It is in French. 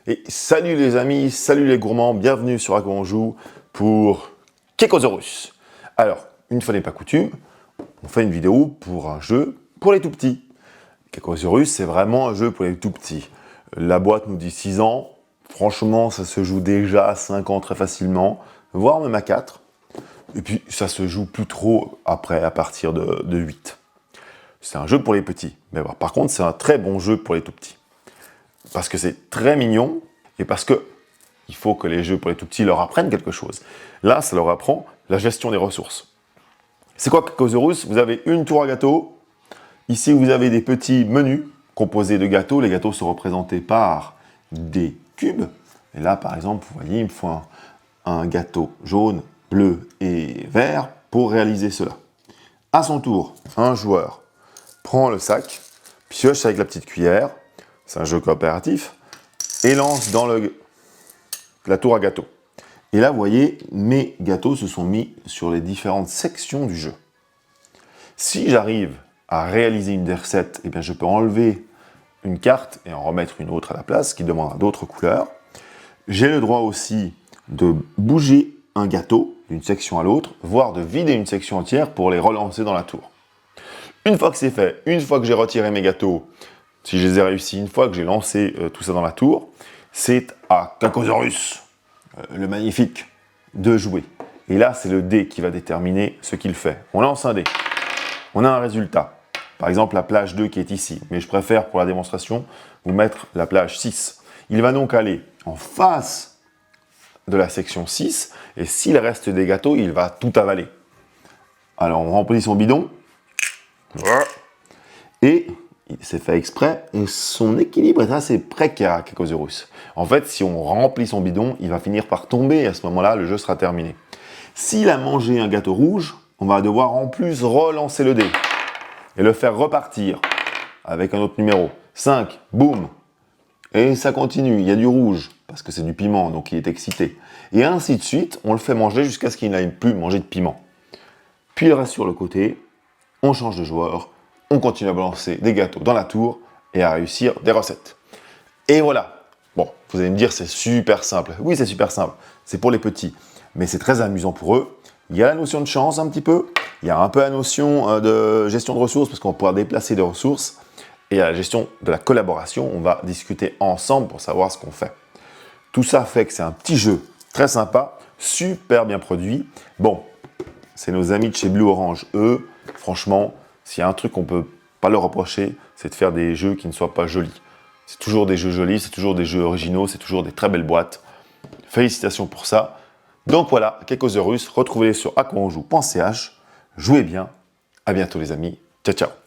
Et salut les amis, salut les gourmands, bienvenue sur À quoi on joue pour Kekosaurus. Alors, une fois n'est pas coutume, on fait une vidéo pour un jeu pour les tout petits. Kekosaurus, c'est vraiment un jeu pour les tout petits. La boîte nous dit 6 ans, franchement ça se joue déjà à 5 ans très facilement, voire même à 4. Et puis ça se joue plus trop après, à partir de 8. C'est un jeu pour les petits, mais bon, par contre c'est un très bon jeu pour les tout petits. Parce que c'est très mignon, et parce que il faut que les jeux pour les tout petits leur apprennent quelque chose. Là, ça leur apprend la gestion des ressources. C'est quoi Kekosaurus? Vous avez une tour à gâteau. Ici, vous avez des petits menus composés de gâteaux. Les gâteaux sont représentés par des cubes. Et là, par exemple, vous voyez, il me faut un gâteau jaune, bleu et vert pour réaliser cela. À son tour, un joueur prend le sac, pioche avec la petite cuillère, c'est un jeu coopératif, et lance dans la tour à gâteau. Et là, vous voyez, mes gâteaux se sont mis sur les différentes sections du jeu. Si j'arrive à réaliser une des recettes, eh bien, je peux enlever une carte et en remettre une autre à la place, qui demandera d'autres couleurs. J'ai le droit aussi de bouger un gâteau d'une section à l'autre, voire de vider une section entière pour les relancer dans la tour. Une fois que c'est fait, une fois que j'ai retiré mes gâteaux, si je les ai réussis, une fois que j'ai lancé tout ça dans la tour, c'est à Kekosaurus, le magnifique, de jouer. Et là, c'est le dé qui va déterminer ce qu'il fait. On lance un dé. On a un résultat. Par exemple, la plage 2 qui est ici. Mais je préfère, pour la démonstration, vous mettre la plage 6. Il va donc aller en face de la section 6. Et s'il reste des gâteaux, il va tout avaler. Alors, on remplit son bidon. Et c'est fait exprès, et son équilibre est assez précaire à Kekosaurus. En fait, si on remplit son bidon, il va finir par tomber, et à ce moment-là, le jeu sera terminé. S'il a mangé un gâteau rouge, on va devoir en plus relancer le dé, et le faire repartir, avec un autre numéro. 5, boum. Et ça continue, il y a du rouge, parce que c'est du piment, donc il est excité. Et ainsi de suite, on le fait manger jusqu'à ce qu'il n'aille plus manger de piment. Puis il reste sur le côté, on change de joueur, on continue à balancer des gâteaux dans la tour et à réussir des recettes. Et voilà. Bon, vous allez me dire, c'est super simple. Oui, c'est super simple. C'est pour les petits. Mais c'est très amusant pour eux. Il y a la notion de chance un petit peu. Il y a un peu la notion de gestion de ressources parce qu'on va pouvoir déplacer des ressources. Et il y a la gestion de la collaboration. On va discuter ensemble pour savoir ce qu'on fait. Tout ça fait que c'est un petit jeu très sympa, super bien produit. Bon, c'est nos amis de chez Blue Orange. Eux, franchement, s'il y a un truc qu'on ne peut pas leur reprocher, c'est de faire des jeux qui ne soient pas jolis. C'est toujours des jeux jolis, c'est toujours des jeux originaux, c'est toujours des très belles boîtes. Félicitations pour ça. Donc voilà, Kekosaurus, retrouvez-les sur aquaonjoue.ch. Jouez bien. À bientôt les amis. Ciao, ciao.